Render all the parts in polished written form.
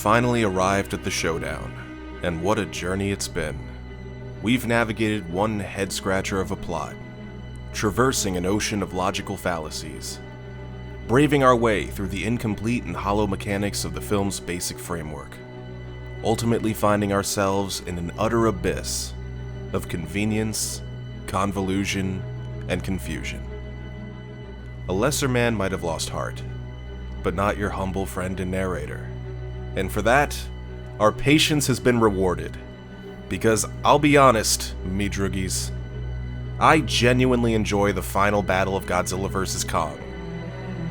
finally arrived at the showdown, and what a journey it's been. We've navigated one head-scratcher of a plot, traversing an ocean of logical fallacies, braving our way through the incomplete and hollow mechanics of the film's basic framework, ultimately finding ourselves in an utter abyss of convenience, convolution, and confusion. A lesser man might have lost heart, but not your humble friend and narrator. And for that, our patience has been rewarded. Because I'll be honest, me droogies, I genuinely enjoy the final battle of Godzilla vs. Kong.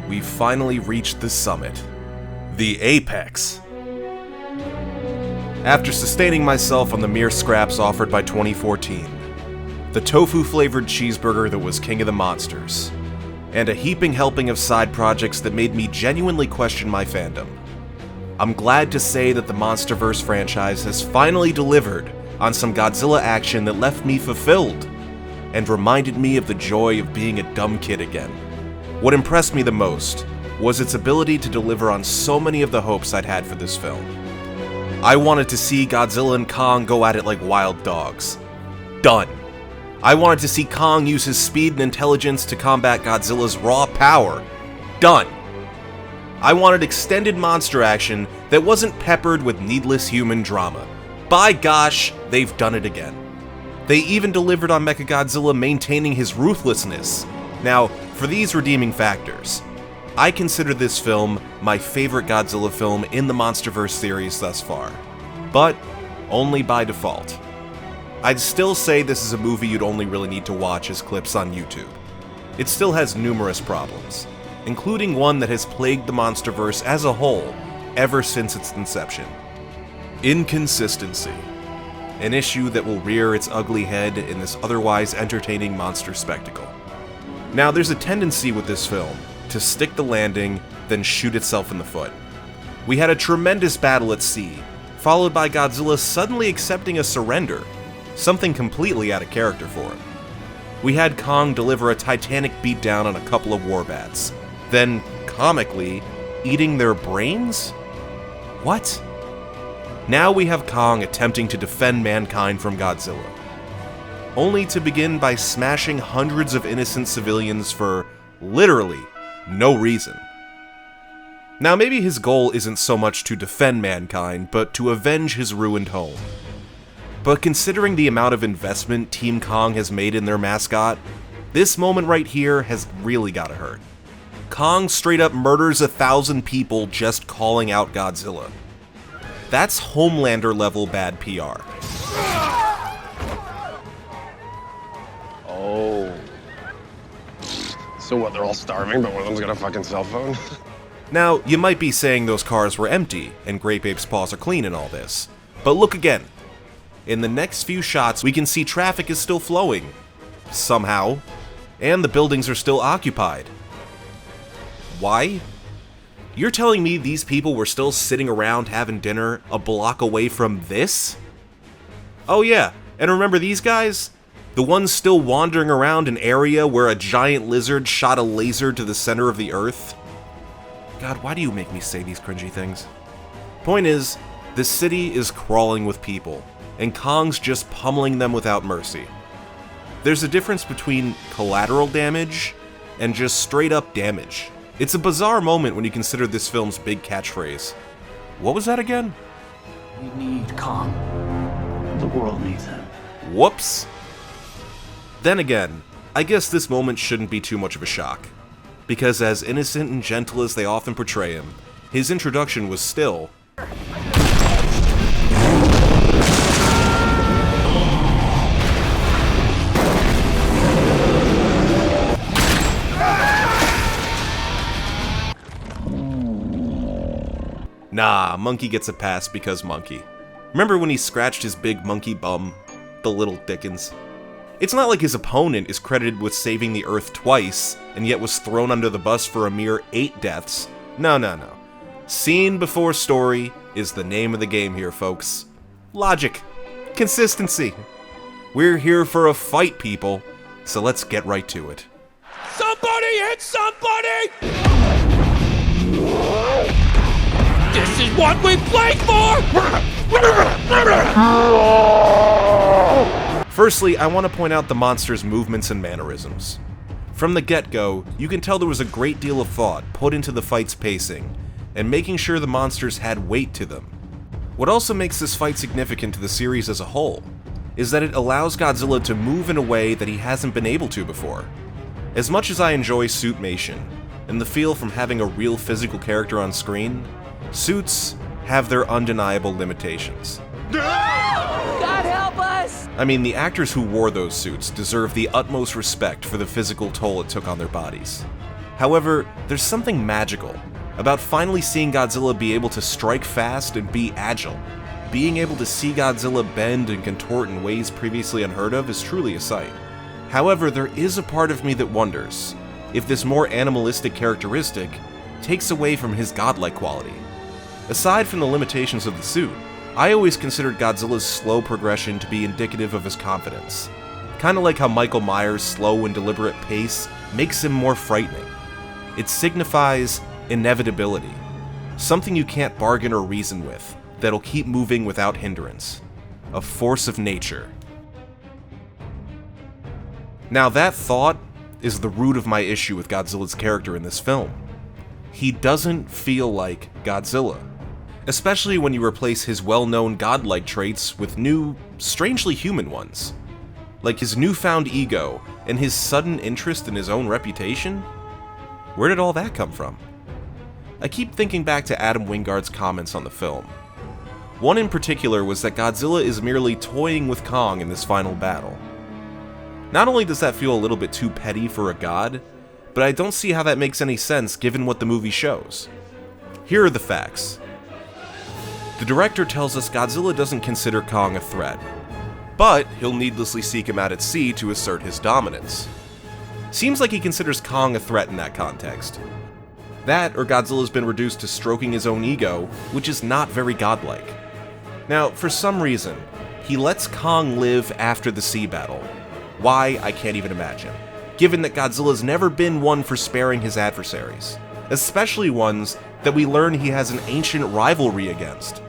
We've finally reached the summit, the apex. After sustaining myself on the mere scraps offered by 2014, the tofu-flavored cheeseburger that was king of the monsters, and a heaping helping of side projects that made me genuinely question my fandom, I'm glad to say that the MonsterVerse franchise has finally delivered on some Godzilla action that left me fulfilled, and reminded me of the joy of being a dumb kid again. What impressed me the most was its ability to deliver on so many of the hopes I'd had for this film. I wanted to see Godzilla and Kong go at it like wild dogs. Done. I wanted to see Kong use his speed and intelligence to combat Godzilla's raw power. Done. I wanted extended monster action that wasn't peppered with needless human drama. By gosh, they've done it again. They even delivered on Mechagodzilla maintaining his ruthlessness. Now, for these redeeming factors, I consider this film my favorite Godzilla film in the MonsterVerse series thus far, but only by default. I'd still say this is a movie you'd only really need to watch as clips on YouTube. It still has numerous problems, including one that has plagued the MonsterVerse as a whole ever since its inception. Inconsistency. An issue that will rear its ugly head in this otherwise entertaining monster spectacle. Now, there's a tendency with this film to stick the landing, then shoot itself in the foot. We had a tremendous battle at sea, followed by Godzilla suddenly accepting a surrender, something completely out of character for him. We had Kong deliver a titanic beatdown on a couple of warbats, then, comically, eating their brains? What? Now we have Kong attempting to defend mankind from Godzilla, only to begin by smashing hundreds of innocent civilians for, literally, no reason. Now maybe his goal isn't so much to defend mankind, but to avenge his ruined home. But considering the amount of investment Team Kong has made in their mascot, this moment right here has really gotta hurt. Kong straight up murders 1,000 people just calling out Godzilla. That's Homelander level bad PR. Oh. So what, they're all starving, but one of them's got a fucking cell phone? Now, you might be saying those cars were empty, and Grape Ape's paws are clean and all this. But look again. In the next few shots, we can see traffic is still flowing. Somehow. And the buildings are still occupied. Why? You're telling me these people were still sitting around having dinner a block away from this? Oh yeah, and remember these guys? The ones still wandering around an area where a giant lizard shot a laser to the center of the earth? God, why do you make me say these cringy things? Point is, the city is crawling with people, and Kong's just pummeling them without mercy. There's a difference between collateral damage and just straight up damage. It's a bizarre moment when you consider this film's big catchphrase. What was that again? We need Kong. The world needs him. Whoops. Then again, I guess this moment shouldn't be too much of a shock, because as innocent and gentle as they often portray him, his introduction was still... Nah, Monkey gets a pass because Monkey. Remember when he scratched his big monkey bum? The little Dickens. It's not like his opponent is credited with saving the Earth twice, and yet was thrown under the bus for a mere 8 deaths. No. Scene before story is the name of the game here, folks. Logic. Consistency. We're here for a fight, people, so let's get right to it. Somebody hit somebody! This is what we played for! Firstly, I want to point out the monster's movements and mannerisms. From the get-go, you can tell there was a great deal of thought put into the fight's pacing, and making sure the monsters had weight to them. What also makes this fight significant to the series as a whole is that it allows Godzilla to move in a way that he hasn't been able to before. As much as I enjoy suitmation, and the feel from having a real physical character on screen, suits have their undeniable limitations. God help us! I mean, the actors who wore those suits deserve the utmost respect for the physical toll it took on their bodies. However, there's something magical about finally seeing Godzilla be able to strike fast and be agile. Being able to see Godzilla bend and contort in ways previously unheard of is truly a sight. However, there is a part of me that wonders if this more animalistic characteristic takes away from his godlike quality. Aside from the limitations of the suit, I always considered Godzilla's slow progression to be indicative of his confidence. Kinda like how Michael Myers' slow and deliberate pace makes him more frightening. It signifies inevitability, something you can't bargain or reason with, that'll keep moving without hindrance. A force of nature. Now that thought is the root of my issue with Godzilla's character in this film. He doesn't feel like Godzilla. Especially when you replace his well-known godlike traits with new, strangely human ones. Like his newfound ego and his sudden interest in his own reputation? Where did all that come from? I keep thinking back to Adam Wingard's comments on the film. One in particular was that Godzilla is merely toying with Kong in this final battle. Not only does that feel a little bit too petty for a god, but I don't see how that makes any sense given what the movie shows. Here are the facts. The director tells us Godzilla doesn't consider Kong a threat, but he'll needlessly seek him out at sea to assert his dominance. Seems like he considers Kong a threat in that context. That, or Godzilla's been reduced to stroking his own ego, which is not very godlike. Now, for some reason, he lets Kong live after the sea battle. Why, I can't even imagine, given that Godzilla's never been one for sparing his adversaries, especially ones that we learn he has an ancient rivalry against.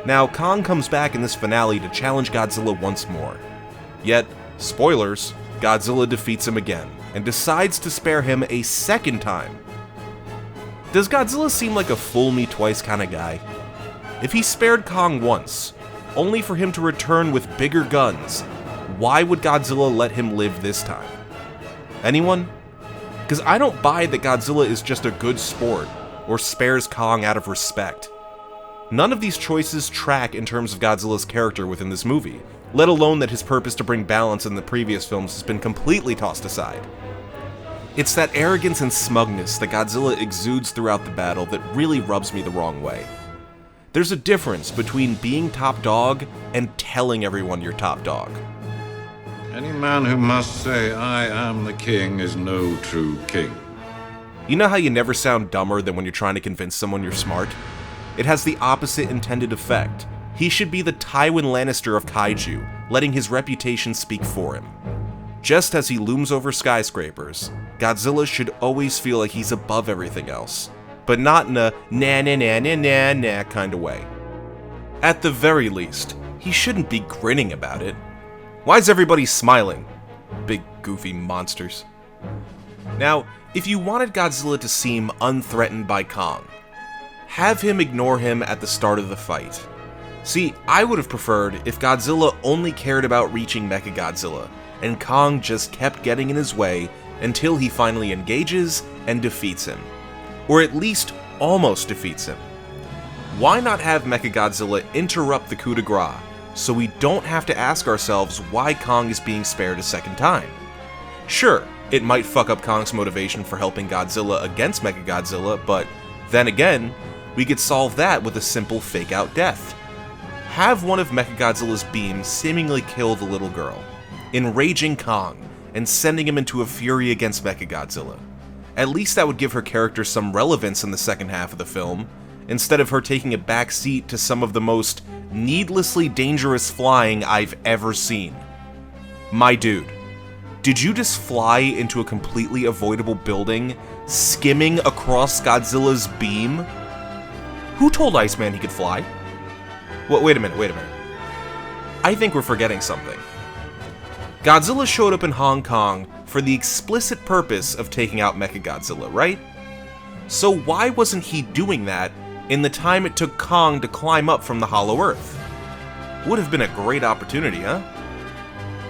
Now, Kong comes back in this finale to challenge Godzilla once more. Yet, spoilers, Godzilla defeats him again, and decides to spare him a second time. Does Godzilla seem like a fool-me-twice kind of guy? If he spared Kong once, only for him to return with bigger guns, why would Godzilla let him live this time? Anyone? Because I don't buy that Godzilla is just a good sport, or spares Kong out of respect. None of these choices track in terms of Godzilla's character within this movie, let alone that his purpose to bring balance in the previous films has been completely tossed aside. It's that arrogance and smugness that Godzilla exudes throughout the battle that really rubs me the wrong way. There's a difference between being top dog and telling everyone you're top dog. Any man who must say, "I am the king," is no true king. You know how you never sound dumber than when you're trying to convince someone you're smart? It has the opposite intended effect. He should be the Tywin Lannister of kaiju, letting his reputation speak for him. Just as he looms over skyscrapers, Godzilla should always feel like he's above everything else, but not in a na-na-na-na-na-na kind of way. At the very least, he shouldn't be grinning about it. Why's everybody smiling? Big goofy monsters. Now, if you wanted Godzilla to seem unthreatened by Kong, have him ignore him at the start of the fight. See, I would have preferred if Godzilla only cared about reaching Mechagodzilla, and Kong just kept getting in his way until he finally engages and defeats him. Or at least almost defeats him. Why not have Mechagodzilla interrupt the coup de grace, so we don't have to ask ourselves why Kong is being spared a second time? Sure, it might fuck up Kong's motivation for helping Godzilla against Mechagodzilla, but then again, we could solve that with a simple fake-out death. Have one of Mechagodzilla's beams seemingly kill the little girl, enraging Kong, and sending him into a fury against Mechagodzilla. At least that would give her character some relevance in the second half of the film, instead of her taking a back seat to some of the most needlessly dangerous flying I've ever seen. My dude, did you just fly into a completely avoidable building, skimming across Godzilla's beam? Who told Iceman he could fly? Wait a minute. I think we're forgetting something. Godzilla showed up in Hong Kong for the explicit purpose of taking out Mechagodzilla, right? So why wasn't he doing that in the time it took Kong to climb up from the Hollow Earth? Would have been a great opportunity, huh?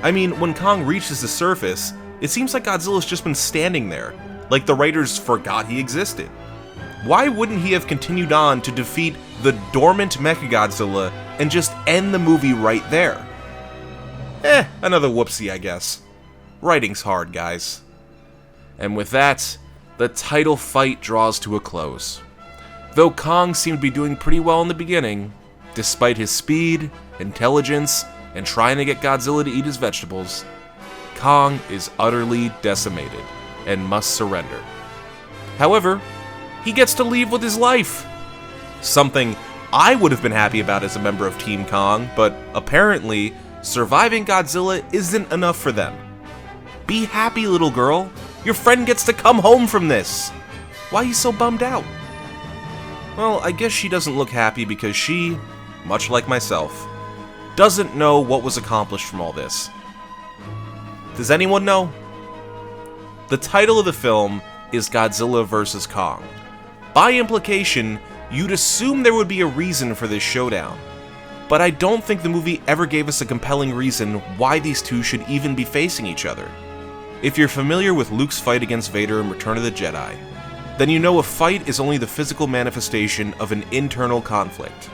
I mean, when Kong reaches the surface, it seems like Godzilla's just been standing there, like the writers forgot he existed. Why wouldn't he have continued on to defeat the dormant Mechagodzilla and just end the movie right there? Another whoopsie, I guess. Writing's hard, guys. And with that, the title fight draws to a close. Though Kong seemed to be doing pretty well in the beginning, despite his speed, intelligence, and trying to get Godzilla to eat his vegetables, Kong is utterly decimated and must surrender. However, he gets to leave with his life. Something I would have been happy about as a member of Team Kong, but apparently, surviving Godzilla isn't enough for them. Be happy, little girl. Your friend gets to come home from this. Why are you so bummed out? Well, I guess she doesn't look happy because she, much like myself, doesn't know what was accomplished from all this. Does anyone know? The title of the film is Godzilla vs. Kong. By implication, you'd assume there would be a reason for this showdown. But I don't think the movie ever gave us a compelling reason why these two should even be facing each other. If you're familiar with Luke's fight against Vader in Return of the Jedi, then you know a fight is only the physical manifestation of an internal conflict.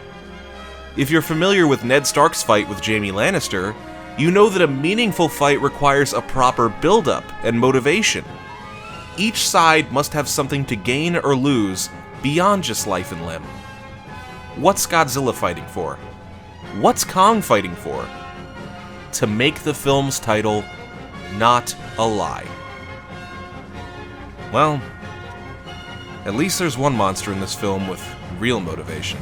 If you're familiar with Ned Stark's fight with Jaime Lannister, you know that a meaningful fight requires a proper build-up and motivation. Each side must have something to gain or lose beyond just life and limb. What's Godzilla fighting for? What's Kong fighting for? To make the film's title not a lie. Well, at least there's one monster in this film with real motivation.